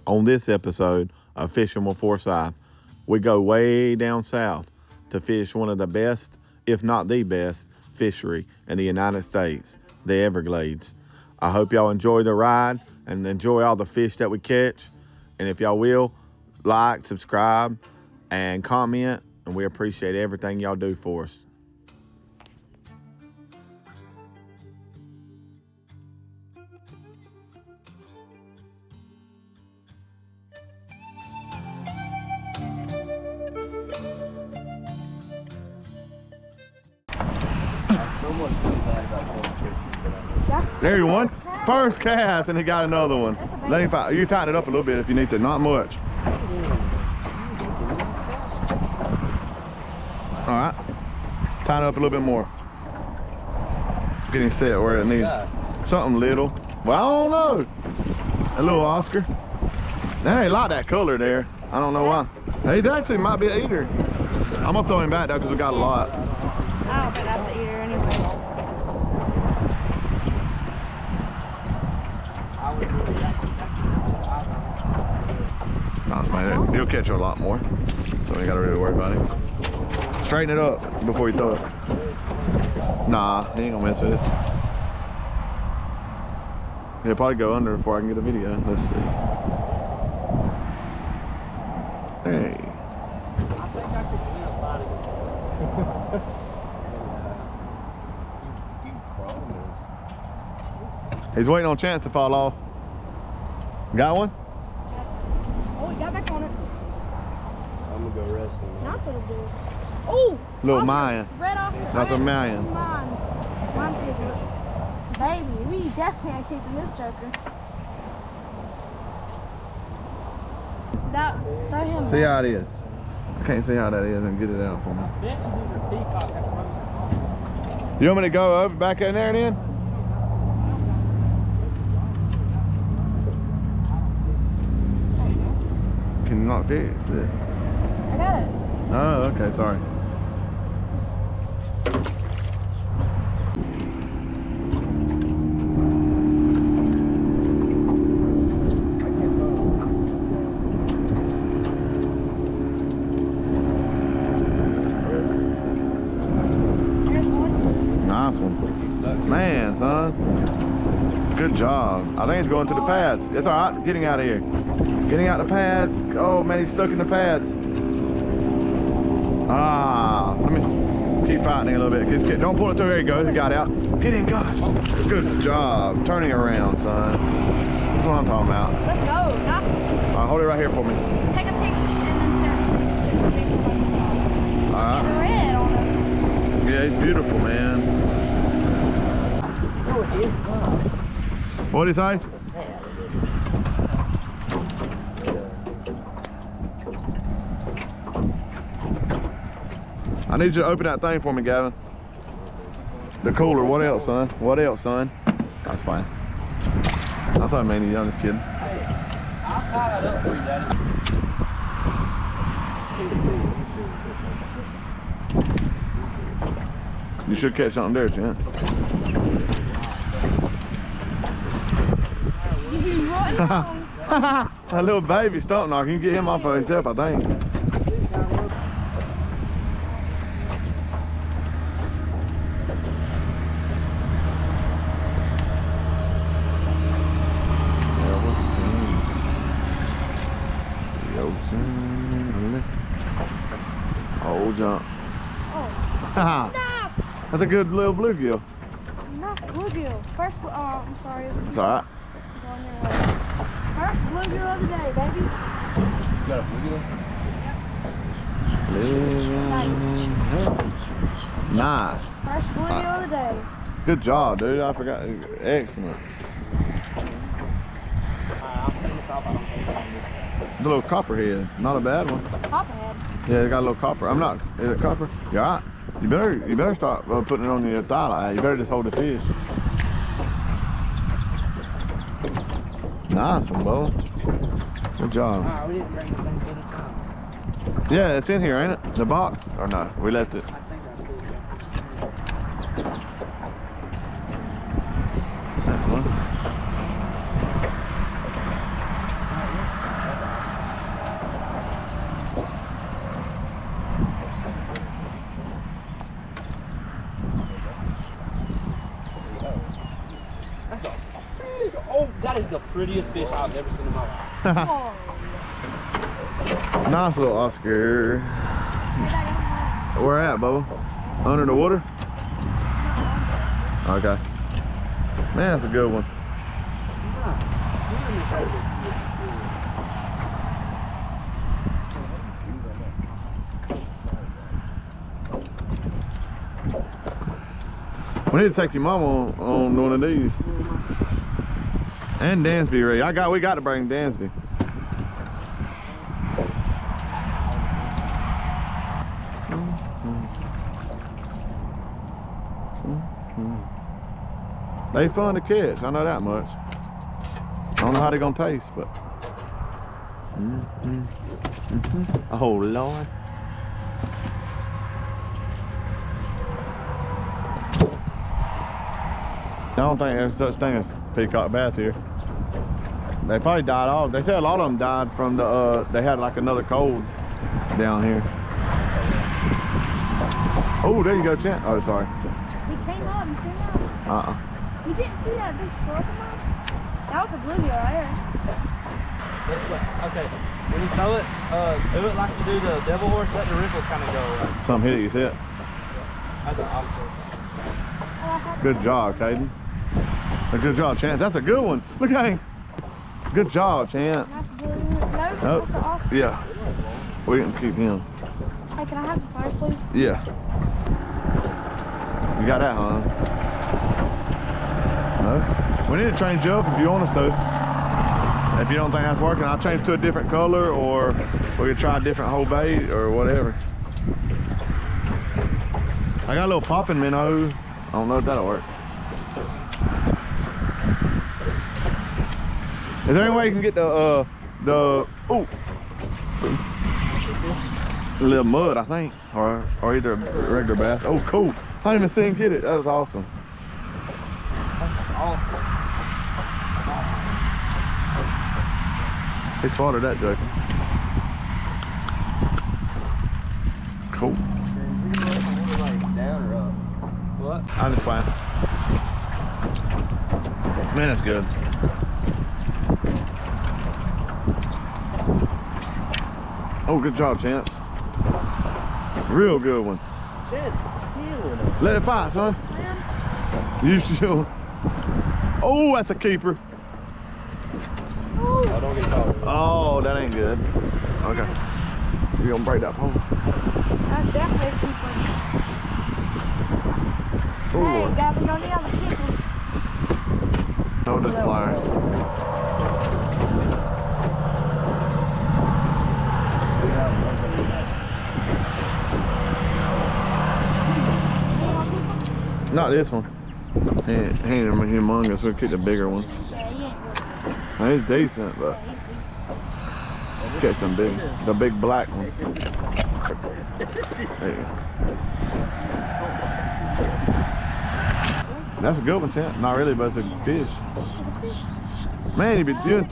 On this episode of Fishing with Forsyth, we go way down south to fish one of the best, if not the best, fishery in the United States, the Everglades. I hope y'all enjoy the ride and enjoy all the fish that we catch. And if y'all will, like, subscribe, and comment, and we appreciate everything y'all do for us. There you one. First cast, and he got another one. Let him fight. You tighten it up a little bit if you need to, not much. All right, tighten it up a little bit more. Getting set where it needs. Something little. Well, I don't know. A little Oscar. That ain't like that color there. I don't know why. He actually might be an eater. I'm gonna throw him back though because we got a lot. I don't think that's an eater anyways. Nice, man. He'll catch you a lot more, so you gotta really worry about him. Straighten it up before you throw it. Nah, he ain't gonna mess with us. He'll probably go under before I can get a video. Let's see. Hey. I think I could get a lot of He's waiting on chance to fall off. Got one? Oh, he got back on it. I'm gonna go wrestling. Nice little dude. Oh! Little Oscar, Mayan. Red Oscar. That's a Mayan. Mine's bigger. Baby, we definitely ain't keeping this joker. That, throw him. See how it is. I can't see how that is and get it out for me. You want me to go over back in there then? Can you not fix it? I got it. Oh, okay, sorry. Nice one. Man, son. Good job. I think it's going to the pads. It's all right. Getting out of here. Getting out the pads. Oh, man, he's stuck in the pads. Ah, let me keep fighting a little bit. Don't pull it through. There you go. He got out. Get him, gosh. Good job. Turning around, son. That's what I'm talking about. Let's go. Nice one. All right, hold it right here for me. Take a picture, and then All right. the red on us. Yeah, he's beautiful, man. Oh, it is fun. What'd he say? I need you to open that thing for me, Gavin. The cooler. What else, son? What else, son? That's fine. That's what I mean. I'm just kidding. I'll fire it up for you, Daddy. You should catch something there, Chance. A little baby stump knock. You can get him off of himself, I think. Oh, jump. Oh, nice. That's a good little bluegill. Nice bluegill. First, I'm sorry. It's all right. Going your way. First bluegill of the day, baby. You got a bluegill? Nice. First bluegill of the day. Good job, dude. I forgot. Excellent. I'll clean this off. I don't think I can The little copperhead. Not a bad one. Copperhead. Yeah, it got a little copper. I'm not. Is it copper? You all right? You better start putting it on your thigh like that. You better just hold the fish. Nice one, Bo. Good job. we didn't bring anything to the time. Yeah, it's in here, ain't it? The box? Or no? We left it. I think that's good. That's one. That is the prettiest fish I've ever seen in my life. Oh. Nice little Oscar. Where at, Bubba? Under the water? Okay. Man, that's a good one. We need to take your mama on one of these. And Dansby, Ray. We got to bring Dansby. They fun to catch, I know that much. I don't know how they're gonna taste, but. Oh Lord. I don't think there's such thing as peacock bass here. They probably died off. They said a lot of them died from the, they had like another cold down here. Oh, there you go, Chant. Oh, sorry. He came up, you see that? You didn't see that big squirrel come up? That was a bluegill right here. Okay, when you throw it, do it like you do the devil horse, let the ripples kind of go. Right? Something hit it, you see it? That's an option. Good job, Caden. A good job, Chance. That's a good one. Look at him. Good job, Chance. That's blue. No, Nope. that's awesome. Yeah. We can keep him. Hey, can I have the first, please? Yeah. You got that, huh? No? We need to change up if you want us to. If you don't think that's working, I'll change to a different color, or we can try a different whole bait or whatever. I got a little popping minnow. I don't know if that'll work. Is there any way you can get the little mud, I think, or either a regular bass? Oh, cool! I didn't even see him get it. That was awesome. That's awesome. He swatted that, Jacob. Cool. Down or up? What? I'm just playing. Man, that's good. Oh, good job, Chance. Real good one. Let it fight, son. You should. Oh, that's a keeper. Oh, don't get caught. Oh, that ain't good. Okay. You're gonna break that pole. That's definitely a keeper. Oh, Hey, Lord. guys, we don't need all the keepers. No, this pliers. Not this one. He ain't humongous. We'll keep the bigger ones. Yeah, he ain't good. Now, he's decent, but Yeah, he's decent. catch them the big black ones. There you go. That's a good one, Champ. Not really, but it's a fish. Man, you be doing.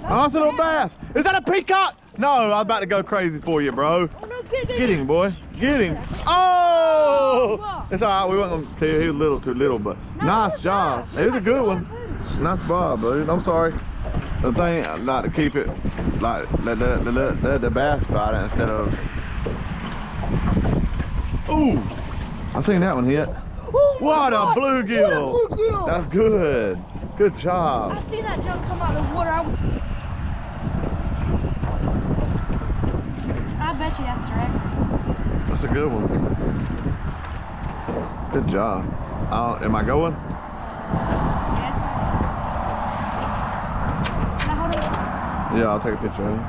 Oh, it's a little bass. Is that a peacock? No, I was about to go crazy for you, bro. Oh, no, get Him, boy. Get him. Oh! It's all right. We weren't going to tell you he was a little too little, but nice job. It was a good one. Nice job, buddy. I'm sorry. The thing, I like to keep it, like, let the bass bite it instead of. Ooh! I seen that one hit. Oh, What a bluegill! What a bluegill! That's good. Good job. I seen that junk come out of the water. I bet you that's direct. That's a good one. Good job. Am I going? Yes, sir. Can I hold it? Yeah, I'll take a picture of it.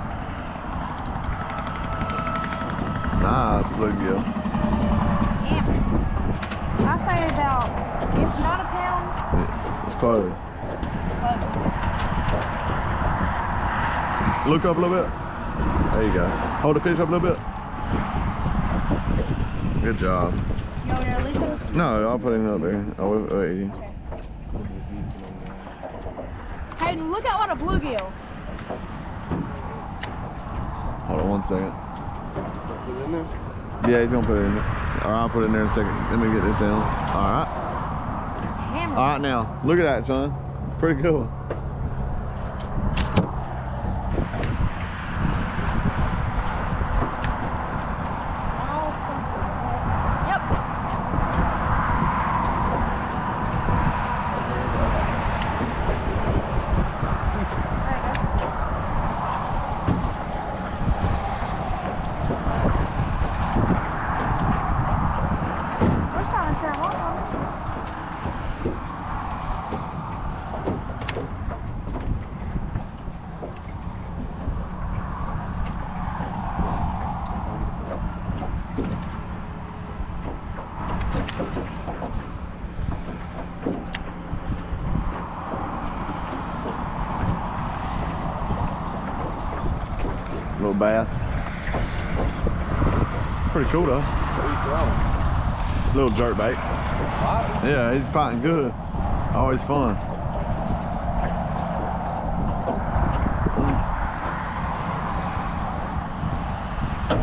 Nice bluegill. Yeah. I say about, if not a pound, Yeah, it's close. close. Look up a little bit. There you go. Hold the fish up a little bit. Good job. You want me to release it? No, I'll put it up there. Oh, wait. Hey, look at what a bluegill. Hold on 1 second. Put it in there. Yeah, he's gonna put it in there. All right, I'll put it in there in a second. Let me get this down. All right. Hammer. All right, now look at that, son. Pretty cool. Little bass. Pretty cool though. Little jerk bait. Yeah, he's fighting good. Always fun.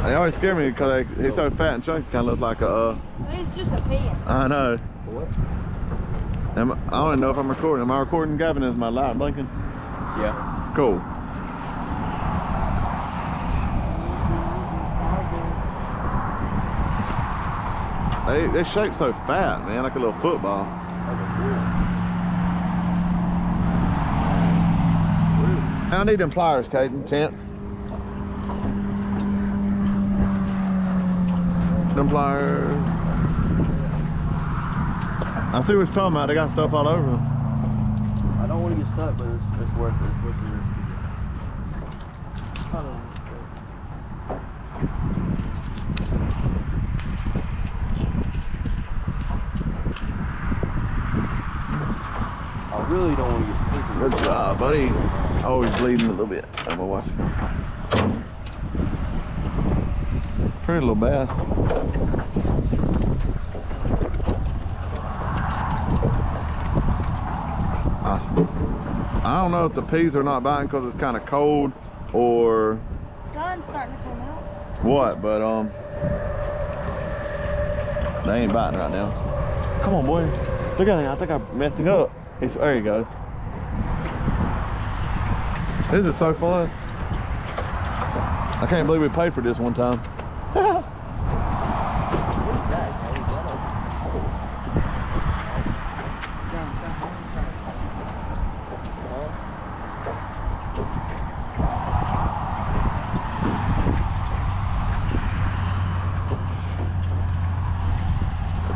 They always scare me because he's so fat and chunky. Kind of looks like a. It's just a pin. I know. What? I don't even know if I'm recording. Am I recording, Gavin? Is my light blinking? Yeah. Cool. They shape so fat, man, like a little football. I need them pliers, Caden. Chance. Them pliers. I see what you're talking about. They got stuff all over them. I don't want to get stuck, but it's worth it. It's worth the risk. I really don't want to get freaking. Good job, buddy. Always bleeding a little bit. I'm gonna watch it. Pretty little bass. I don't know if the peas are not biting because it's kind of cold or Sun's starting to come out. what, but they ain't biting right now. Come on, boy. Look at him. I think I messed him up. There he goes. This is so fun. I can't believe we paid for this one time. What is that?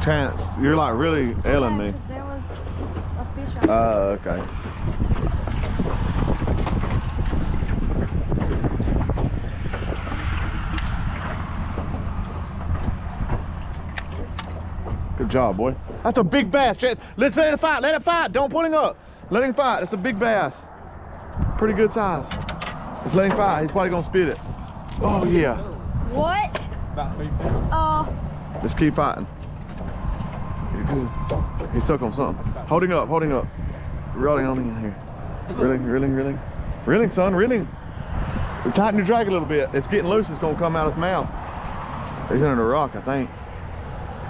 Chance, you're like really ailing me. Because there was a fish on Okay. Good job, boy. That's a big bass, Chance. Let's let it fight. Let it fight. Don't put him up. Let him fight. It's a big bass. Pretty good size. Let's let him fight. He's probably gonna spit it. Oh yeah. What? About 3 pounds. Just keep fighting. You're good. He's stuck on something. Holding up, holding up. Reeling on in here. Reeling, reeling, reeling. Reeling, son, reeling. Tighten your drag a little bit. It's getting loose. It's gonna come out of his mouth. He's under the rock, I think.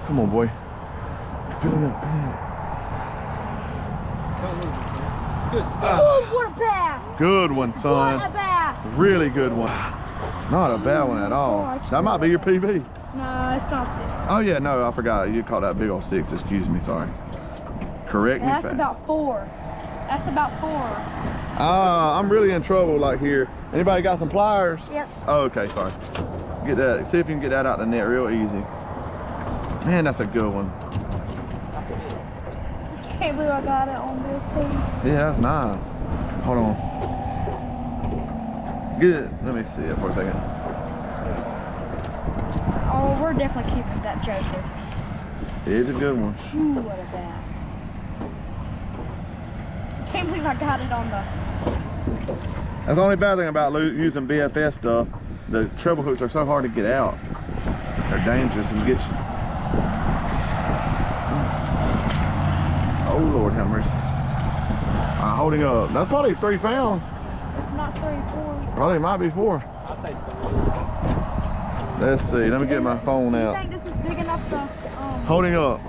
Come on, boy. Filling up. Good stuff. Oh, what a bass! Good one, son. What a bass! Really good one. Not a bad one at all. That might be your PB. No, it's not 6. Oh yeah, no, I forgot. You caught that big old 6. Excuse me, sorry. Correct me That's fast. about 4. That's about 4. I'm really in trouble like here. Anybody got some pliers? Yes. Oh, okay, sorry. Get that. See if you can get that out the net real easy. Man, that's a good one. Can't believe I got it on this too. Yeah, that's nice. Hold on. Get it. Let me see it for a second. Oh, we're definitely keeping that joker. It's a good one. Ooh, what a bass. Can't believe I got it on the... That's the only bad thing about using BFS stuff. The treble hooks are so hard to get out. They're dangerous and get you. Oh Lord have mercy. Holding up. That's probably 3 pounds. If not 3, 4. Probably might be 4. I'll say 3. Let's see. Let me get my phone You out. think this is big enough to... Holding up.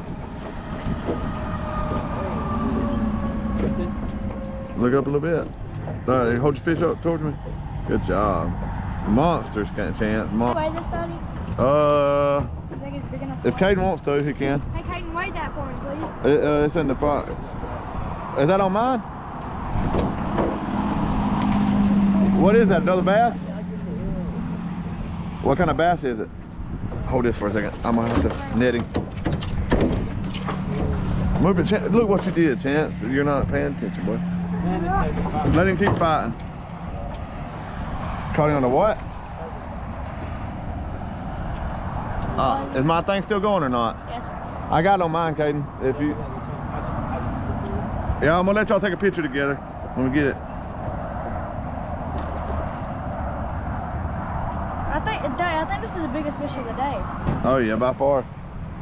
Look up a little bit. Hold your fish up towards me. Good job. Monsters can't chance. Weigh this, Sonny? Uh, You think it's big enough? if Caden wants to, he can. Hey, Caden, weigh that for me, please. It's in the front. Is that on mine? What is that? Another bass? What kind of bass is it? Hold this for a second. I'm gonna have to net him. Move it, Chance. Look what you did, Chance. You're not paying attention, boy. Let him keep fighting. Caught him on the what? Is my thing still going or not? Yes, sir. I got it on mine, Caden. If you, yeah, I'm gonna let y'all take a picture together when we get it. I think this is the biggest fish of the day. Oh yeah, by far.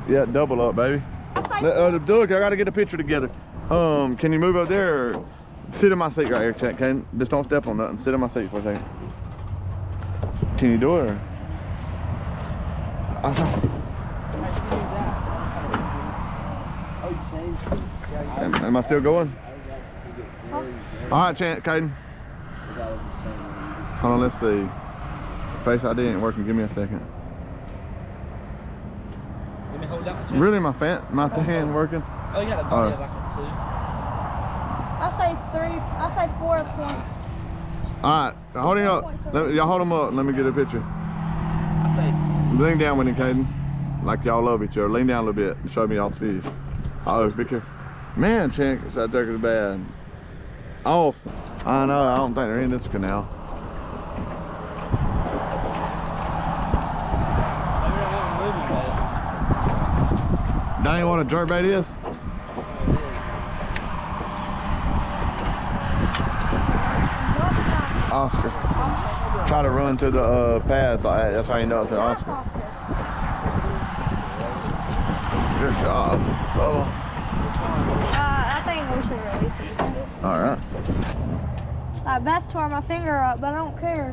Yeah, double up, baby. Doug, I gotta get a picture together. Can you move up there or sit in my seat right here, Chat? Can just don't step on nothing. Sit in my seat for a second. Can you do it? Or? Am I still going? Huh? All right, Caden. Hold on, let's see. Face ID ain't working. Give me a second. Let me hold that one. Really, my thing ain't working. Oh, you got a body of like a 2. I say 4 points. All right, holding up. Y'all hold them up. Let me get a picture. I say. Lean down with him, Caden. Like y'all love each other. Lean down a little bit and show me y'all's fish. Oh, be careful. Man, Chink, that turkey's bad. Awesome. I know, I don't think they're in this canal. That ain't what a jerkbait is? Oscar. Try to run to the pads like that. That's how you know it's an Oscar. Good job. Oh. I think we should release it. All right. I best tore my finger up, but I don't care.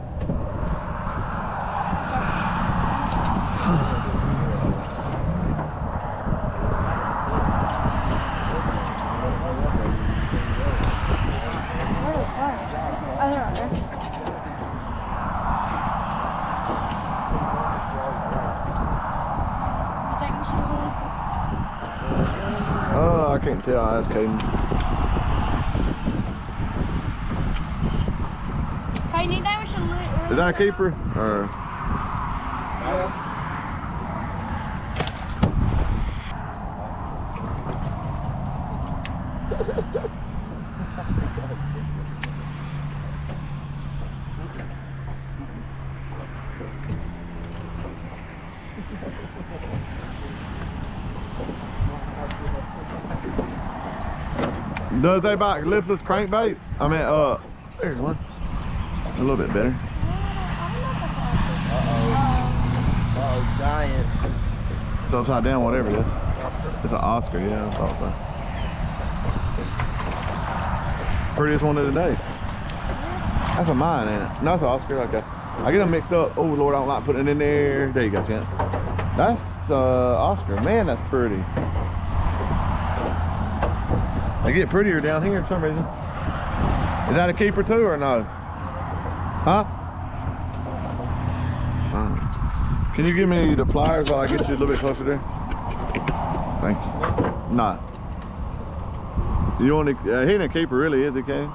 Where are the fires? Oh, they're right there. You think we should release it? Oh, I can't tell. That's Caden. Hey, do you think we should release Is that a keeper? Or? Does they buy lipless crankbaits? I mean, there's one. A little bit better. Uh-oh, giant. It's upside down, whatever it is. It's an Oscar, yeah, I thought so. Prettiest one of the day. That's a mine, ain't it? No, it's an Oscar. Okay. I get them mixed up. Oh Lord, I don't like putting it in there. There you go, Chance. That's Oscar. Man, that's pretty. They get prettier down here for some reason. Is that a keeper too or no? Huh? Can you give me the pliers while I get you a little bit closer there? Thank you. Nah. You want to, he ain't a keeper really, is he, Kane?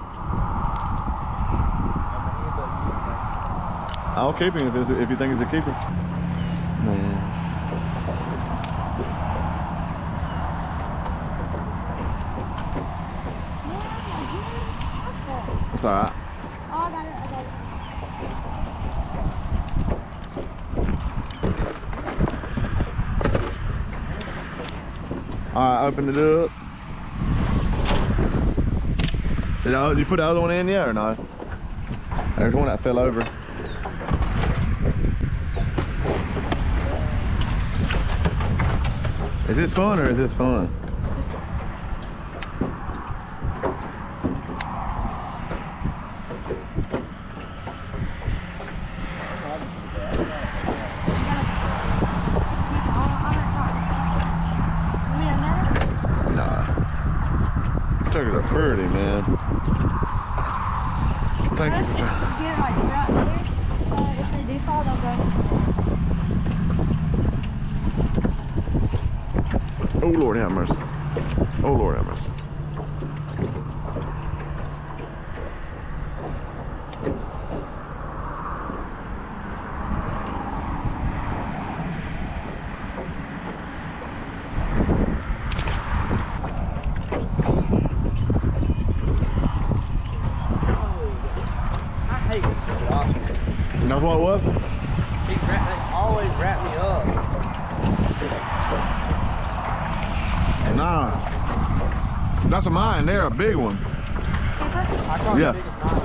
I'll keep him if you think he's a keeper. Man. It's alright. Oh, I got it. Alright, open it up. Did you put the other one in yet or no? There's one that fell over. Is this fun or is this fun? Turkeys are pretty, man. Thank you for trying. Get it like right there, so if they do fall, they'll go. Oh Lord have mercy. Oh Lord have mercy. That's what it was? They always wrap me up. Nah. That's a mine there, a big one. I caught Yeah. the biggest mine.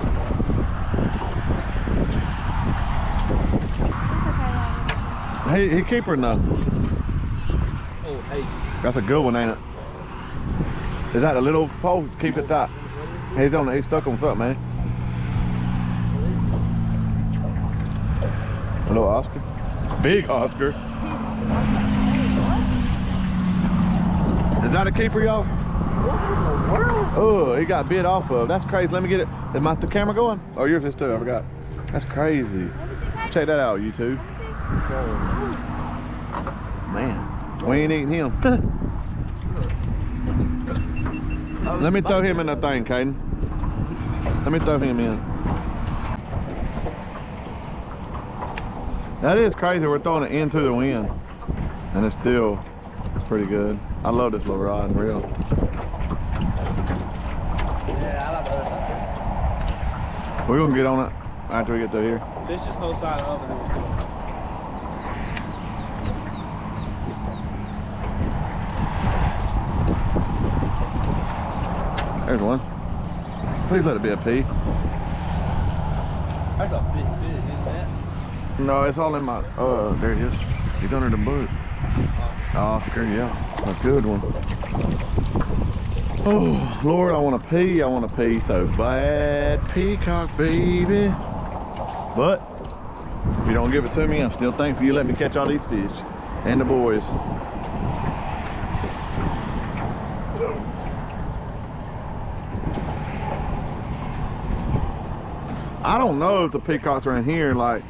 He keeping though. Oh, hey. That's a good one, ain't it? Is that a little pole? Keep it tight. He's on. He's stuck on something, man. Hello, Oscar. Big Oscar. Is that a keeper, y'all? Oh, he got bit off of. That's crazy. Let me get it. Is the camera going? Oh, yours is too. I forgot. That's crazy. Check that out, YouTube. Man, we ain't eating him. Let me throw him in the thing, Caden. Let me throw him in. That is crazy. We're throwing it into the wind, and it's still pretty good. I love this little rod and reel. Yeah, I like the other side. We're gonna get on it after we get through here. Fish this whole side up and then we'll go. There's one. Please let it be a P. That's a big fish, isn't that? No, it's all in my, there it is. He's under the boot. Oscar, yeah, a good one. Oh, Lord, I want to pee so bad. Peacock, baby. But, if you don't give it to me, I'm still thankful you let me catch all these fish. And the boys. I don't know if the peacocks are in here, like,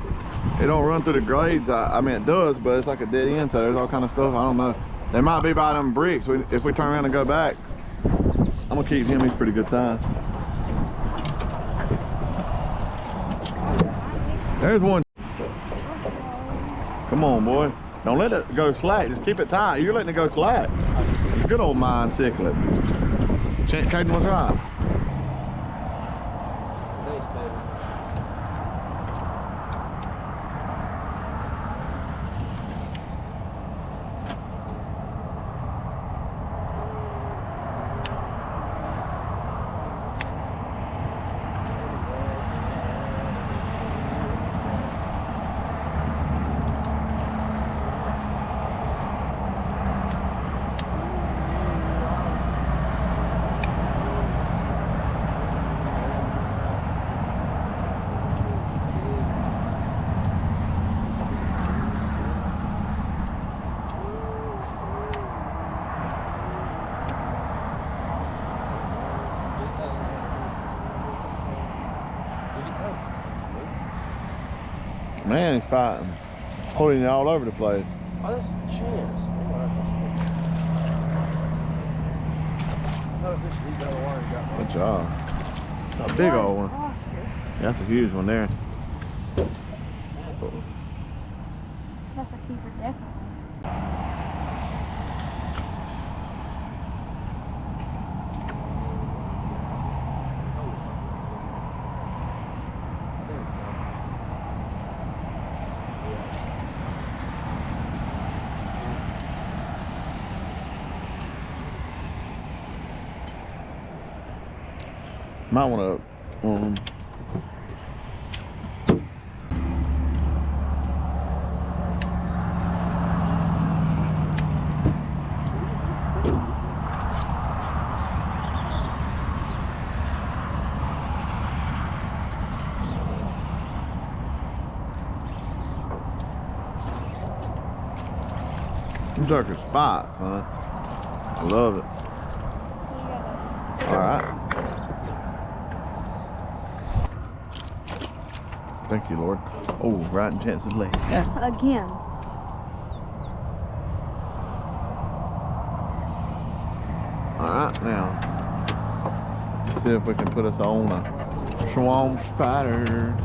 it don't run through the glades. I mean, it does, but it's like a dead end, so there's all kind of stuff. I don't know. They might be by them bricks. If we turn around and go back, I'm gonna keep him. He's pretty good size. There's one. Come on, boy. Don't let it go slack. Just keep it tight. You're letting it go slack. Good old mine cichlid. Caden was right. Man, he's fighting. Pulling it all over the place. Oh, that's a chance. Good job. It's a big old one. Oscar. Yeah, that's a huge one there. That's a keeper, definitely. Might want to these are spots, huh? I love it. All right. Thank you, Lord. Oh, right in Chance's leg. Yeah. Again. Alright, now. Let's see if we can put us on a swamp spider.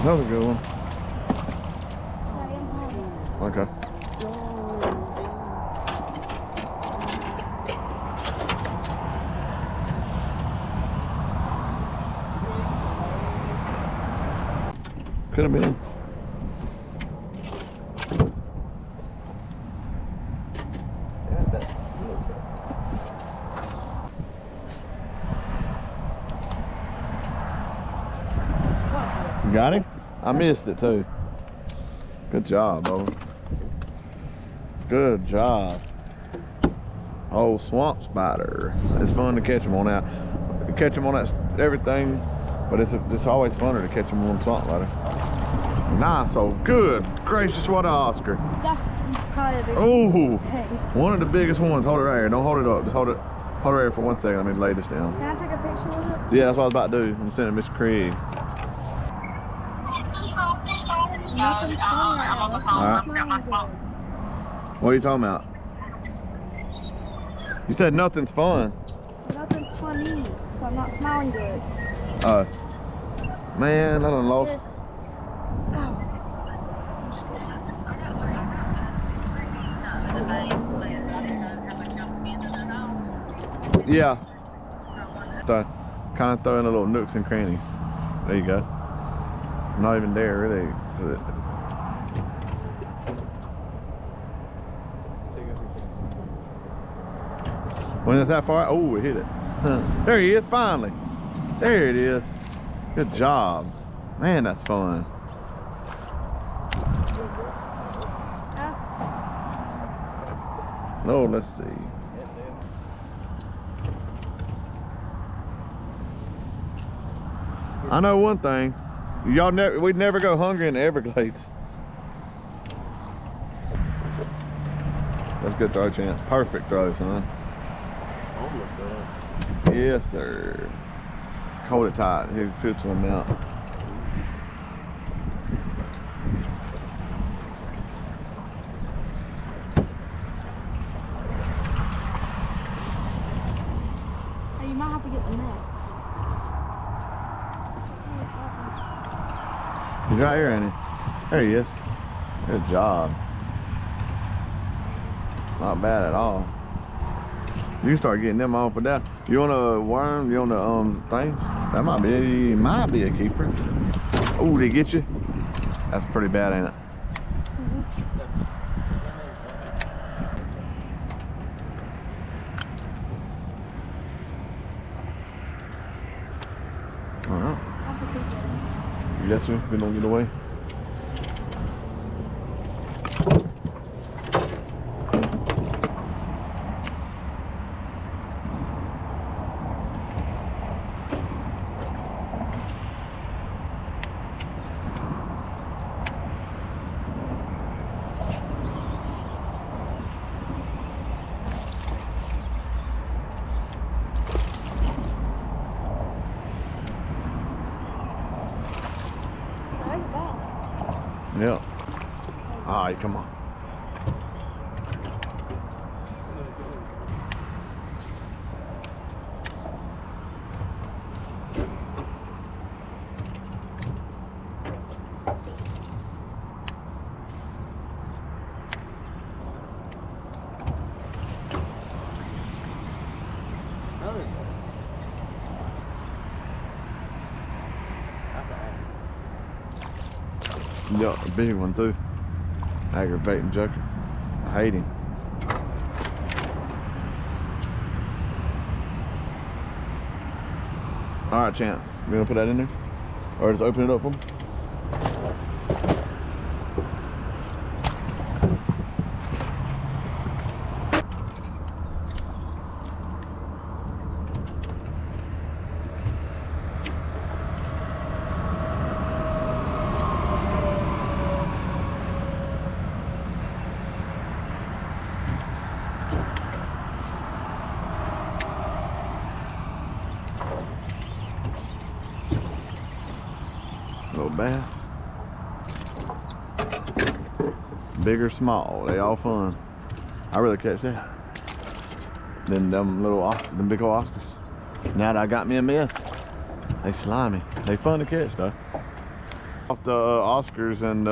Another good one. Okay. Could have been. You got him? I missed it too. Good job, Bo. Good job. Oh, swamp spider. It's fun to catch them on that. You catch them on that everything, but it's always funner to catch them on swamp spider. Nice. Oh, good gracious, what an Oscar. That's probably the biggest. Oh, Hey. one of the biggest ones. Hold it right here. Don't hold it up. Just hold it right here for 1 second. Let me lay this down. Can I take a picture with it? Yeah, that's what I was about to do. I'm sending Miss Craig. Nothing's funny right now. That's why I'm smiling good. What are you talking about? You said nothing's fun. Nothing's funny, so I'm not smiling good. Man, I done lost. Ow. I'm just kidding. Yeah. So, kind of throw in a little nooks and crannies. There you go. I'm not even there, really. When it's that far, oh, it hit it. There he is, finally. There it is. Good job. Man, that's fun. Oh, let's see. I know one thing. We'd never go hungry in the Everglades. That's a good throw, Chance. Perfect throw, son. Yes, sir. Hold it tight. Here, fits one out. Hey, you might have to get the net. He's right here, ain't he? There he is. Good job. Not bad at all. You can start getting them off with that. You want a worm? You want the things? That might be a keeper. Oh, they get you? That's pretty bad, ain't it? All right. That's a keeper. Yes, sir. We don't get away. There's a bass. Yeah. All right, come on. Yeah, a big one too. Aggravating joker. I hate him. All right, Chance. You gonna put that in there, or just open it up for me? Little bass. Big or small, they all fun. I really catch that. Then them big old Oscars. Now that I got me a miss, they slimy. They fun to catch though. Off the Oscars and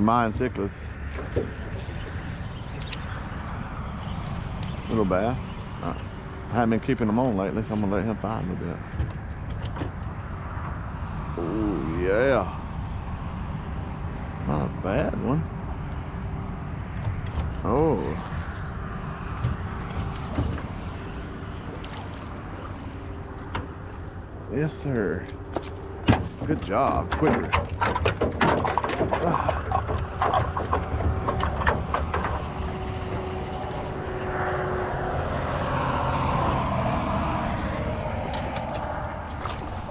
Mayan cichlids. Little bass. I haven't been keeping them on lately, so I'm gonna let him fight a little bit. Oh yeah. Not a bad one. Oh. Yes, sir. Good job. Quicker.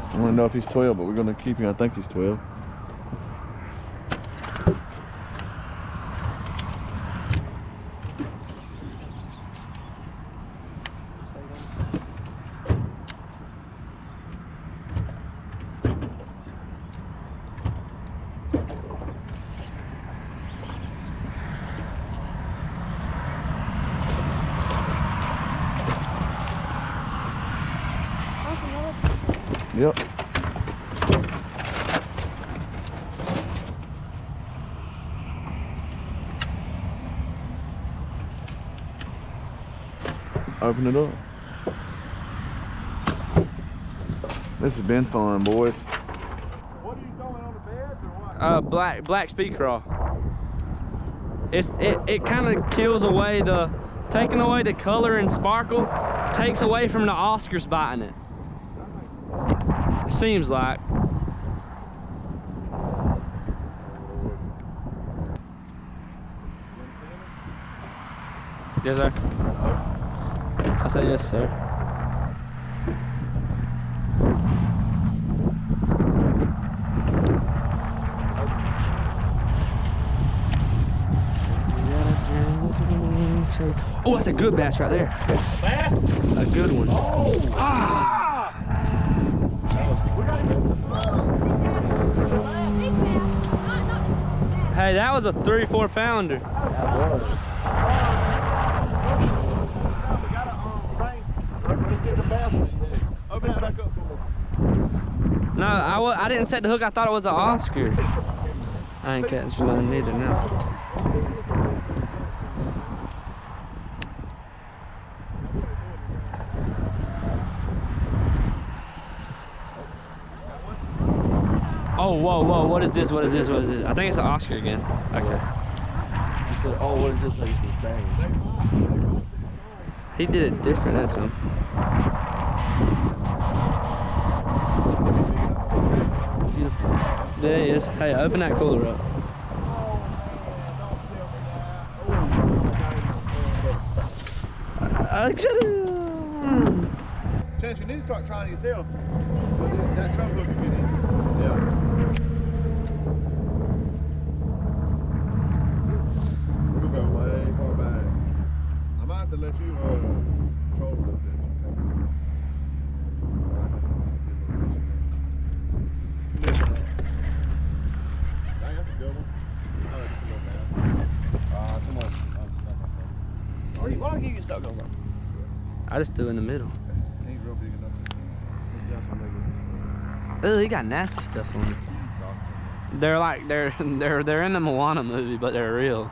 I don't know if he's 12, but we're going to keep him. I think he's 12. Yep. Open it up. This has been fun, boys. What are you throwing on the beds or what? Black speed crawl. It kind of kills away taking away the color and sparkle, takes away from the Oscars biting it. It seems like. Yes, sir. I say yes, sir. Oh, that's a good bass right there. Bass? A good one. Oh! Ah! Hey, that was a 3-4 pounder. Open that back up for me. No, I didn't set the hook. I thought it was an Oscar. I ain't catching none neither now. Oh, whoa, whoa, what is this? What is this? What is this? I think it's an Oscar again. Okay. Oh, what is this? Like it's the same. He did it different that time. Beautiful. There he is. Hey, open that cooler up. Chance, you need to start trying yourself. That trunk hook can get in. Yeah. We'll go way far back. I might have to let you control a little bit. Dang, that's a good one. I like it to go fast. Come on. Why don't you get stuck on that? I just threw in the middle. He ain't real big enough. He's got some maybe. Oh, he got nasty stuff on him. They're like they're in the Moana movie, but they're real.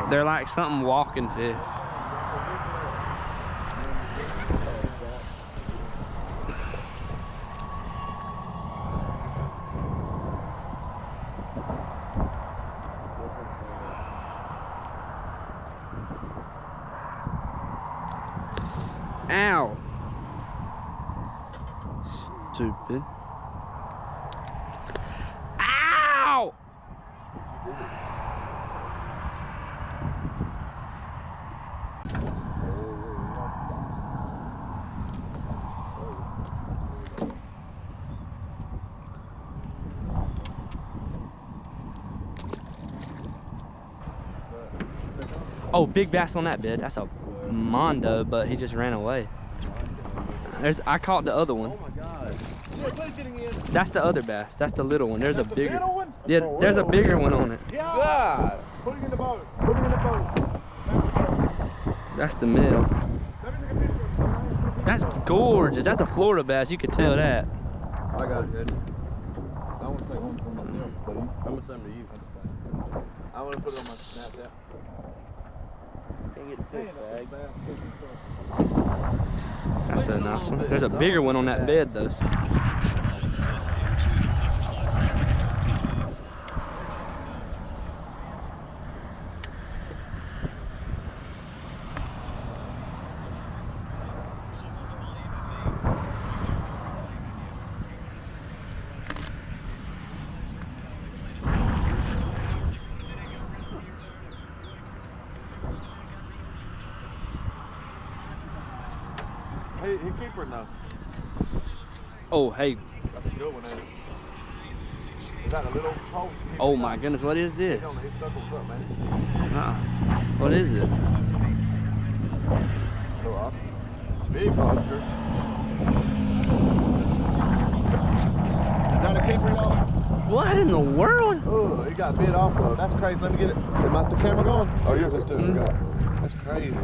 They're like something walking fish. Ow! Stupid. Ow! Oh, big bass on that bed. That's a mondo, but he just ran away. I caught the other one. Oh my God. Yeah, please getting in. That's the other bass. That's the little one. There's a That's the bigger. middle one? Yeah, there's a bigger one on it. Yeah. God. Put it in the boat. Put it in the boat. That's the middle. Let me take a picture. That's gorgeous. That's a Florida bass. You could tell that. I got it good. I want to take one for myself, please. I'm gonna send them to you. I want to put it on my Snapchat. Can't get the fish bag. That's a nice one. There's a bigger one on that bed though. Hit keeper now. Oh, hey. That's a good one, ain't it? Is that a little hole? Oh my goodness, what is this? He stuck on foot, man. What is it? Little Oscar. Big Oscar. Is that a keeper, y'all? What in the world? Oh, he got bit off though. That's crazy. Let me get it. Am I the camera going? Oh, yours is too. God. That's crazy.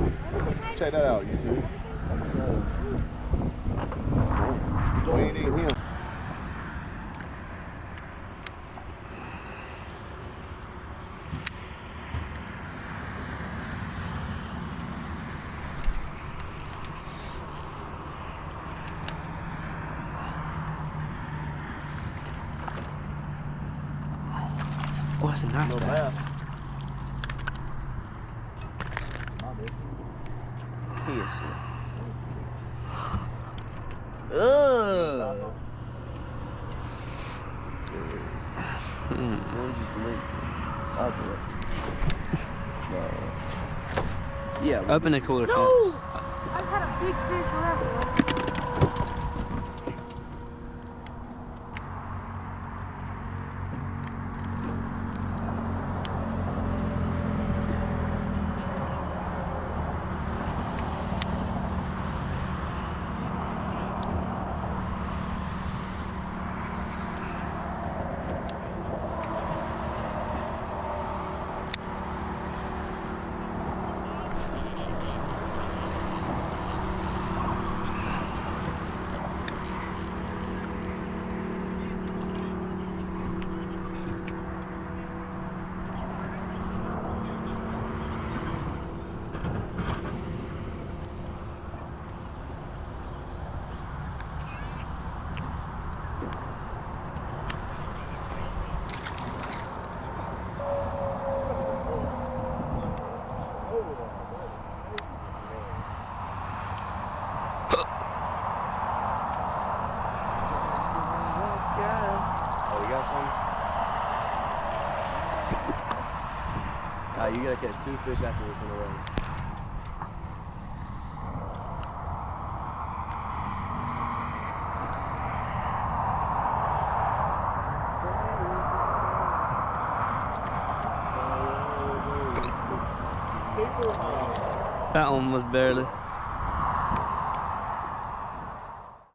Check that out, YouTube. So we ain't eating him. Oh, that's a nice Little bass. bass. Yes, ugh. I'll do it. No. Yeah. Up in the cooler No! champs. I just had a big fish whatever. Oh, you got some? You gotta catch 2 fish after this in a row. That one was barely.